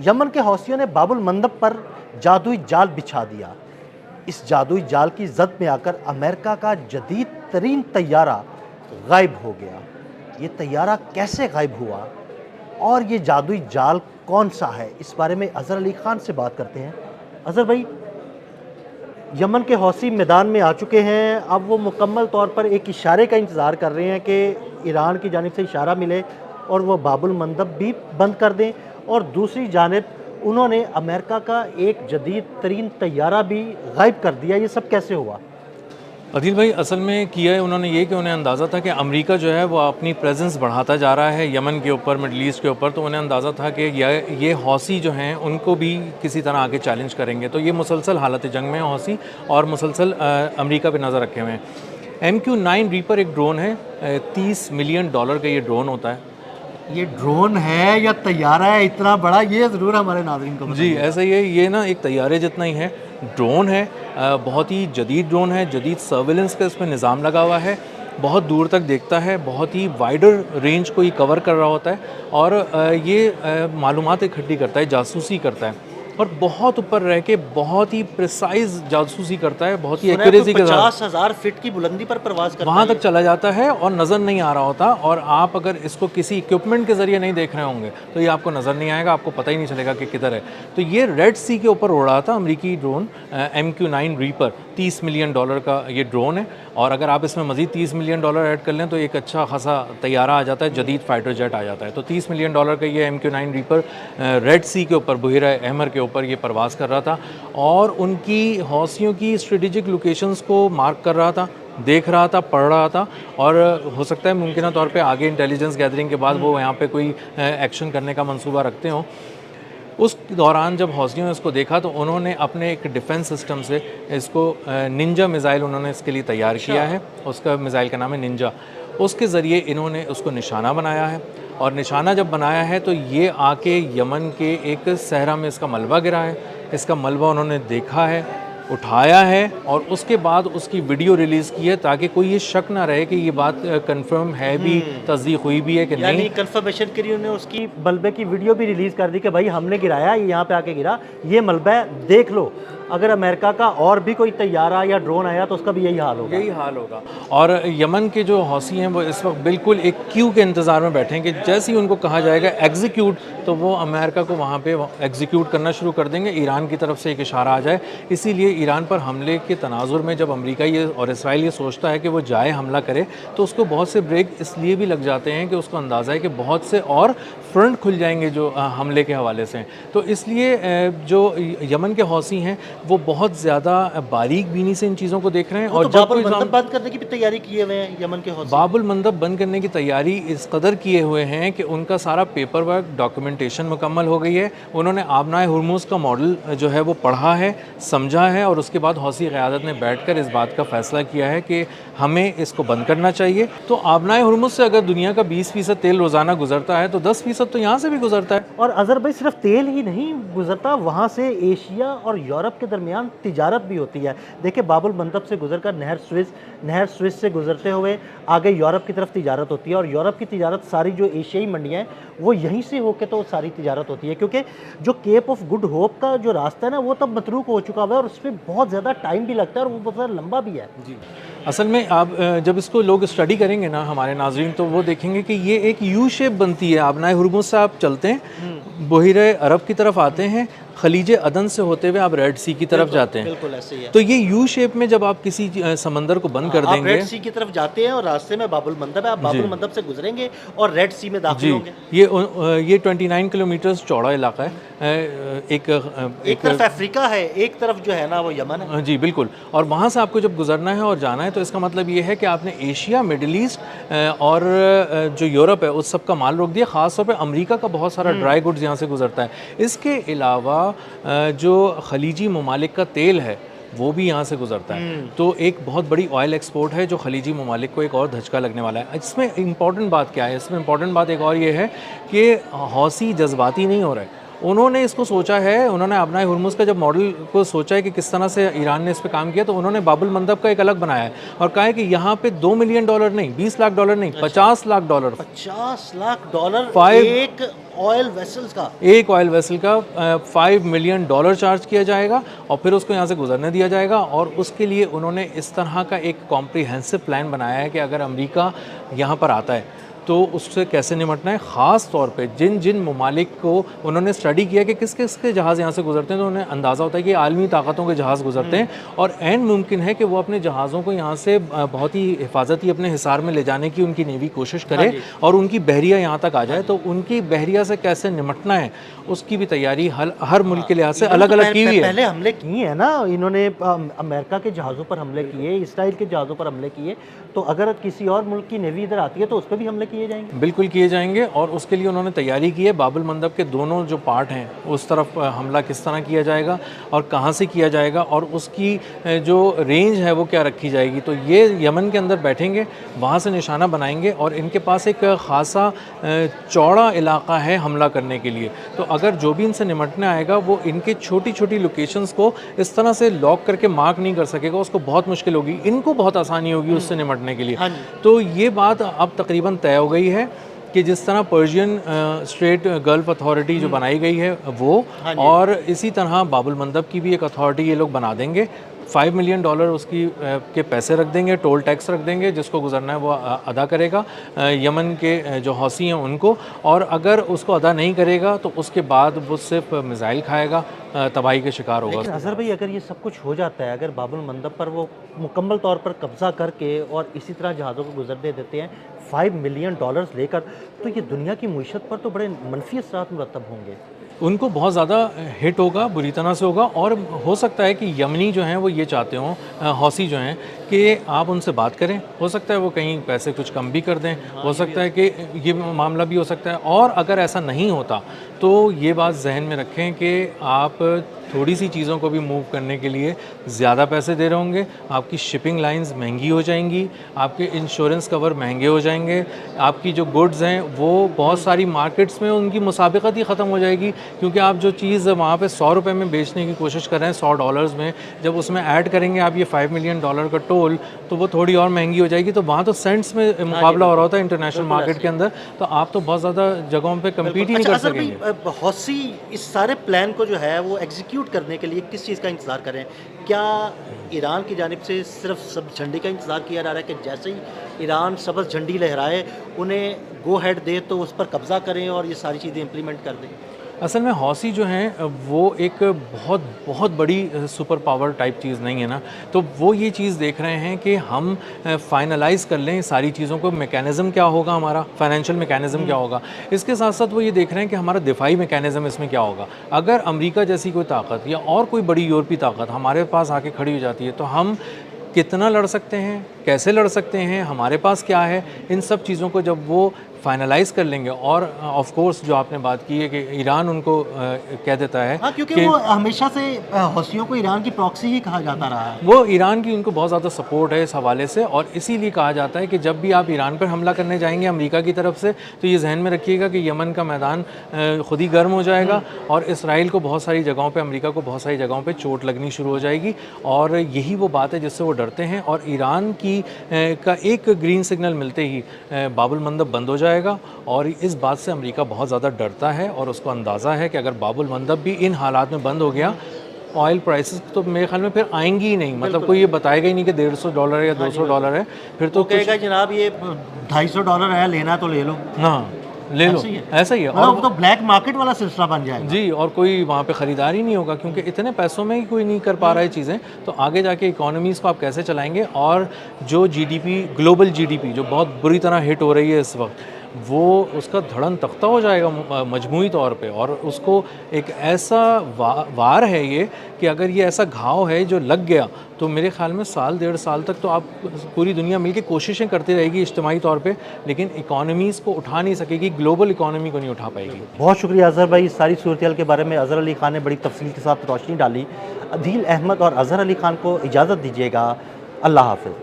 یمن کے حوثیوں نے باب المندب پر جادوئی جال بچھا دیا. اس جادوئی جال کی زد میں آ کر امریکہ کا جدید ترین طیارہ غائب ہو گیا. یہ طیارہ کیسے غائب ہوا اور یہ جادوئی جال کون سا ہے، اس بارے میں اظہر علی خان سے بات کرتے ہیں. اظہر بھائی، یمن کے حوثی میدان میں آ چکے ہیں، اب وہ مکمل طور پر ایک اشارے کا انتظار کر رہے ہیں کہ ایران کی جانب سے اشارہ ملے اور وہ باب المندب بھی بند کر دیں، اور دوسری جانب انہوں نے امریکہ کا ایک جدید ترین طیارہ بھی غائب کر دیا. یہ سب کیسے ہوا؟ عدیل بھائی، اصل میں کیا ہے انہوں نے یہ کہ انہیں اندازہ تھا کہ امریکہ جو ہے وہ اپنی پریزنس بڑھاتا جا رہا ہے یمن کے اوپر، مڈل ایسٹ کے اوپر، تو انہیں اندازہ تھا کہ یہ حوثی جو ہیں ان کو بھی کسی طرح آگے چیلنج کریں گے. تو یہ مسلسل حالت جنگ میں حوثی اور مسلسل امریکہ پہ نظر رکھے ہوئے ہیں. MQ-9 ریپر ایک ڈرون ہے، $30 ملین کا یہ ڈرون ہوتا ہے. یہ ڈرون ہے یا طیارہ ہے اتنا بڑا، یہ ضرور ہمارے ناظرین کو جی ایسا ہی ہے، یہ نا ایک طیارے جتنا ہی ہے، ڈرون ہے، بہت ہی جدید ڈرون ہے، جدید سرویلنس کا اس میں نظام لگا ہوا ہے، بہت دور تک دیکھتا ہے، بہت ہی وائڈر رینج کو یہ کور کر رہا ہوتا ہے، اور یہ معلومات اکٹھی کرتا ہے، جاسوسی کرتا ہے، اور بہت اوپر رہ کے بہت ہی پریسائز جاسوسی کرتا ہے، بہت ہی ایکوریسی کے ساتھ 50,000 فٹ کی بلندی پر پرواز کرتا ہے، وہاں تک چلا جاتا ہے اور نظر نہیں آ رہا ہوتا. اور آپ اگر اس کو کسی اکوپمنٹ کے ذریعے نہیں دیکھ رہے ہوں گے تو یہ آپ کو نظر نہیں آئے گا، آپ کو پتہ ہی نہیں چلے گا کہ کدھر ہے. تو یہ ریڈ سی کے اوپر اڑ رہا تھا امریکی ڈرون MQ-9 ریپر. $30 ملین کا یہ ڈرون ہے، اور اگر آپ اس میں مزید $30 ملین ایڈ کر لیں تو ایک اچھا خاصا طیارہ آ جاتا ہے، جدید فائٹر جیٹ آ جاتا ہے. تو $30 ملین کا یہ MQ-9 ریپر ریڈ سی کے اوپر، بحیرہ احمر کے اوپر یہ پرواز کر رہا تھا، اور ان کی حوثیوں کی اسٹریٹجک لوکیشنز کو مارک کر رہا تھا، دیکھ رہا تھا، پڑھ رہا تھا، اور ہو سکتا ہے ممکنہ طور پہ آگے انٹیلیجنس گیدرنگ کے بعد وہ یہاں پہ کوئی ایکشن کرنے کا منصوبہ رکھتے ہوں. اس دوران جب حوثیوں نے اس کو دیکھا تو انہوں نے اپنے ایک ڈیفنس سسٹم سے اس کو ننجا میزائل انہوں نے اس کے لیے تیار کیا ہے، اس کا میزائل کا نام ہے ننجا. اس کے ذریعے انہوں نے اس کو نشانہ بنایا ہے، اور نشانہ جب بنایا ہے تو یہ آ کے یمن کے ایک صحرا میں اس کا ملبہ گرا ہے. اس کا ملبہ انہوں نے دیکھا ہے، اٹھایا ہے، اور اس کے بعد اس کی ویڈیو ریلیز کی ہے تاکہ کوئی یہ شک نہ رہے کہ یہ بات کنفرم ہے بھی، تصدیق ہوئی بھی ہے کہ نہیں. یعنی کنفرمیشن کے لیے انہوں نے اس کی ملبے کی ویڈیو بھی ریلیز کر دی کہ بھائی ہم نے گرایا، یہ یہاں پہ آ کے گرا، یہ ملبہ دیکھ لو، اگر امریکہ کا اور بھی کوئی طیارہ یا ڈرون آیا تو اس کا بھی یہی حال ہوگا. اور یمن کے جو حوثی ہیں وہ اس وقت بالکل ایک کیو کے انتظار میں بیٹھے ہیں کہ جیسے ہی ان کو کہا جائے گا ایگزیکیوٹ تو وہ امریکہ کو وہاں پہ ایگزیکیوٹ کرنا شروع کر دیں گے. ایران کی طرف سے ایک اشارہ آ جائے، اسی لیے ایران پر حملے کے تناظر میں جب امریکہ یہ اور اسرائیل یہ سوچتا ہے کہ وہ جائے حملہ کرے تو اس کو بہت سے بریک اس لیے بھی لگ جاتے ہیں کہ اس کو اندازہ ہے کہ بہت سے اور فرنٹ کھل جائیں گے جو حملے کے حوالے سے. تو اس لیے جو یمن کے حوثی ہیں وہ بہت زیادہ باریک بینی سے ان چیزوں کو دیکھ رہے ہیں. اور باب المندب بند کرنے کی بھی تیاری کیے ہوئے ہیں یمن کے حوثی. باب المندب بند کرنے کی تیاری اس قدر کیے ہوئے ہیں کہ ان کا سارا پیپر ورک، ڈاکیومنٹیشن مکمل ہو گئی ہے. انہوں نے آبنائے ہرمز کا ماڈل جو ہے وہ پڑھا ہے، سمجھا ہے، اور اس کے بعد حوثی قیادت نے بیٹھ کر اس بات کا فیصلہ کیا ہے کہ ہمیں اس کو بند کرنا چاہیے. تو آبنائے ہرمز سے اگر دنیا کا 20% تیل روزانہ گزرتا ہے تو 10% تو یہاں سے بھی گزرتا ہے. اور اظہر بھائی، صرف تیل ہی نہیں گزرتا، وہاں سے ایشیا اور یورپ کے درمیان تجارت بھی ہوتی ہے. دیکھیں، باب المندب سے گزر کر نہر سوئس سے گزرتے ہوئے آگے یورپ کی طرف تجارت ہوتی ہے، اور یورپ کی تجارت ساری جو ایشیائی منڈیاں ہیں وہ یہیں سے ہو کے تو ساری تجارت ہوتی ہے، کیونکہ جو کیپ آف گڈ ہوپ کا جو راستہ ہے نا وہ تب متروک ہو چکا ہوا ہے، اور اس پہ بہت زیادہ ٹائم بھی لگتا ہے اور وہ بہت زیادہ لمبا بھی ہے. جی اصل میں آپ جب اس کو لوگ اسٹڈی کریں گے نا ہمارے ناظرین تو وہ دیکھیں گے کہ یہ ایک یو شیپ بنتی ہے. آبنائے ہرمز سے آپ چلتے ہیں، بحیرہ عرب کی طرف آتے ہیں، خلیج عدن سے ہوتے ہوئے آپ ریڈ سی کی طرف جاتے ہیں. بالکل ایسے ہی ہے. تو یہ یو شیپ میں جب آپ کسی سمندر کو بند کر دیں گے، آپ ریڈ سی کی طرف جاتے ہیں اور راستے میں باب المندب ہے، آپ باب المندب سے گزریں گے اور ریڈ سی میں داخل ہوں گے. یہ 29 کلومیٹر چوڑا علاقہ ہے. ایک طرف افریقہ ہے، ایک طرف جو ہے نا وہ یمن ہے. جی بالکل. اور وہاں سے آپ کو جب گزرنا ہے اور جانا ہے تو اس کا مطلب یہ ہے کہ آپ نے ایشیا، مڈل ایسٹ اور جو یورپ ہے اس سب کا مال روک دیا. خاص طور پہ امریکہ کا بہت سارا ڈرائی گڈز یہاں سے گزرتا ہے. اس کے علاوہ جو خلیجی ممالک کا تیل ہے وہ بھی یہاں سے گزرتا ہے. تو ایک بہت بڑی آئل ایکسپورٹ ہے جو خلیجی ممالک کو ایک اور دھچکا لگنے والا ہے. اس میں امپورٹنٹ بات کیا ہے؟ اس میں امپورٹنٹ بات ایک اور یہ ہے کہ حوثی جذباتی نہیں ہو رہے. उन्होंने इसको सोचा है, उन्होंने अपना हुर्मुज़ का जब मॉडल को सोचा है कि किस तरह से ईरान ने इस पे काम किया, तो उन्होंने बाबुल मंदब का एक अलग बनाया है और कहा है कि यहाँ पे $2 मिलियन नहीं, $20 लाख नहीं, $50 लाख, $50 लाख एक ऑयल वेसल्स का, एक ऑयल वेसल का $5 मिलियन चार्ज किया जाएगा और फिर उसको यहाँ से गुजरने दिया जाएगा। और उसके लिए उन्होंने इस तरह का एक कॉम्प्रिहेंसिव प्लान बनाया है कि अगर अमेरिका यहाँ पर आता है तो उससे कैसे निपटना है। ख़ास तौर पे जिन जिन ममालिक को उन्होंने स्टडी किया कि किस किस के जहाज़ यहाँ से गुजरते हैं, तो उन्हें अंदाज़ा होता है कि आलमी ताकतों के जहाज़ गुजरते हैं और ऐन मुमकिन है कि वो अपने जहाज़ों को यहाँ से बहुत ही हिफाजती अपने हिसार में ले जाने की उनकी नेवी कोशिश करे और उनकी बहरिया यहाँ तक आ जाए। तो उनकी बहरिया से कैसे निपटना है उसकी भी तैयारी हर मुल्क के लिहाज से अलग अलग की हुई है। पहले हमले किए हैं ना इन्होंने, अमेरिका के जहाज़ों पर हमले किए, इसराइल के जहाज़ों पर हमले किए, तो अगर किसी और मुल्क की नेवी इधर आती है तो उस पर भी हमले किए जाएंगे। बिल्कुल किए जाएंगे और उसके लिए उन्होंने तैयारी की है। बाबुल मंदब के दोनों जो पार्ट हैं उस तरफ हमला किस तरह किया जाएगा और कहाँ से किया जाएगा और उसकी जो रेंज है वो क्या रखी जाएगी। तो ये यमन के अंदर बैठेंगे, वहाँ से निशाना बनाएंगे और इनके पास एक ख़ासा चौड़ा इलाका है हमला करने के लिए। तो अगर जो भी इनसे निमटने आएगा वो इनके छोटी छोटी लोकेशंस को इस तरह से लॉक करके मार्क नहीं कर सकेगा, उसको बहुत मुश्किल होगी, इनको बहुत आसानी होगी उससे निमटने के लिए। तो ये बात अब तकरीबन तय हो गई है कि जिस तरह पर्शियन स्ट्रेट गल्फ अथॉरिटी जो बनाई गई है वो, और इसी तरह बाबुल मंदब की भी एक अथॉरिटी ये लोग बना देंगे। $5 मिलियन उसकी के पैसे रख देंगे, टोल टैक्स रख देंगे, जिसको गुजरना है वो अदा करेगा यमन के जो हौसी हैं उनको, और अगर उसको अदा नहीं करेगा तो उसके बाद वो सिर्फ मिसाइल खाएगा, तबाही के शिकार होगा। लेकिन अज़हर भाई, अगर ये सब कुछ हो जाता है, अगर बाबुल मंदब पर वो मुकम्मल तौर पर कब्ज़ा करके और इसी तरह जहाज़ों को गुजरने देते हैं $5 मिलियन लेकर, तो ये दुनिया की मईशत पर तो बड़े मनफी असरात मुरतब होंगे। उनको बहुत ज़्यादा हिट होगा, बुरी तरह से होगा। और हो सकता है कि यमनी जो हैं वो ये चाहते हों, हौसी जो हैं, कि आप उनसे बात करें, हो सकता है वो कहीं पैसे कुछ कम भी कर दें, हो सकता है कि ये मामला भी हो सकता है। और अगर ऐसा नहीं होता तो ये बात जहन में रखें कि आप थोड़ी सी चीज़ों को भी मूव करने के लिए ज़्यादा पैसे दे रहे होंगे, आपकी शिपिंग लाइंस महंगी हो जाएंगी, आपके इंश्योरेंस कवर महंगे हो जाएंगे, आपकी जो गुड्स हैं वो बहुत सारी मार्केट्स में उनकी मुसाबिकत ही ख़त्म हो जाएगी, क्योंकि आप जो चीज़ वहाँ पे $100 में बेचने की कोशिश कर रहे हैं $100 में, जब उसमें ऐड करेंगे आप ये $5 मिलियन का टोल, तो वो थोड़ी और महंगी हो जाएगी। तो वहाँ तो सेंट्स में मुकाबला हो रहा होता है इंटरनेशनल मार्केट के अंदर, तो आप तो बहुत ज़्यादा जगहों पर कम्पीट ही नहीं कर सकेंगे। हौसी इस सारे प्लान को जो है वो एग्जीक्यूट करने के लिए किस चीज़ का इंतज़ार करें? क्या ईरान की जानिब से सिर्फ सब्ज़ झंडी का इंतज़ार किया जा रहा है कि जैसे ही ईरान सब्ज़ झंडी लहराए उन्हें गो हेड दे तो उस पर कब्ज़ा करें और ये सारी चीज़ें इम्प्लीमेंट कर दें? असल में हौसी जो हैं वो एक बहुत बड़ी सुपर पावर टाइप चीज़ नहीं है ना, तो वो ये चीज़ देख रहे हैं कि हम फाइनलाइज़ कर लें सारी चीज़ों को, मैकेनिज़्म क्या होगा हमारा, फाइनेंशियल मैकेनिज़्म क्या होगा, इसके साथ साथ वो ये देख रहे हैं कि हमारा दिफाई मैकेनिज़्म इसमें क्या होगा। अगर अमेरिका जैसी कोई ताकत या और कोई बड़ी यूरोपीय ताकत हमारे पास आके खड़ी हो जाती है तो हम कितना लड़ सकते हैं, कैसे लड़ सकते हैं, हमारे पास क्या है, इन सब चीज़ों को जब वो फाइनलाइज कर लेंगे। और ऑफ कोर्स जो आपने बात की है कि ईरान उनको कह देता है, हाँ, क्योंकि वो हमेशा से हौसियों को ईरान की प्रॉक्सी ही कहा जाता रहा है, वो ईरान की उनको बहुत ज़्यादा सपोर्ट है इस हवाले से, और इसीलिए कहा जाता है कि जब भी आप ईरान पर हमला करने जाएंगे अमेरिका की तरफ से, तो ये जहन में रखिएगा कि यमन का मैदान खुद ही गर्म हो जाएगा और इसराइल को बहुत सारी जगहों पर, अमेरिका को बहुत सारी जगहों पर चोट लगनी शुरू हो जाएगी। और यही वो बात है जिससे वो डरते हैं। और ईरान की का एक ग्रीन सिग्नल मिलते ही बाबुल मंदब बंद हो जाएगा, और इस बात से अमेरिका बहुत ज़्यादा डरता है और उसको अंदाज़ा है कि अगर बाबुल मंदब भी इन हालात में बंद हो गया, ऑयल प्राइसेस तो मेरे ख्याल में फिर आएंगी ही नहीं। मतलब कोई ये बताएगा ही नहीं कि $150 या $200 है, फिर तो कहेगा जनाब ये $250 है, लेना तो ले लो। हाँ, ले लो, ऐसा ही है। और तो ब्लैक मार्केट वाला सिलसिला बन जाएगा जी, और कोई वहाँ पे ख़रीदार ही नहीं होगा, क्योंकि इतने पैसों में ही कोई नहीं कर पा रहा है चीज़ें। तो आगे जाके इकोनॉमीज़ को आप कैसे चलाएंगे, और जो जीडीपी, ग्लोबल जीडीपी जो बहुत बुरी तरह हिट हो रही है इस वक्त, वो उसका धड़न तख्ता हो जाएगा मजमूई तौर पे। और उसको एक ऐसा वार है ये कि अगर ये ऐसा घाव है जो लग गया, तो मेरे ख्याल में साल 1.5 साल तक तो आप पूरी दुनिया मिलकर कोशिशें करती रहेगी इज्तिमाई तौर पे, लेकिन इकोनॉमीज़ को उठा नहीं सकेगी, ग्लोबल इकोनॉमी को नहीं उठा पाएगी। बहुत शुक्रिया अज़हर भाई, इस सारी सूरत के बारे में अज़हर अली खान ने बड़ी तफसील के साथ रोशनी डाली। अदील अहमद और अज़हर अली खान को इजाज़त दीजिएगा। अल्लाह हाफ़िज़।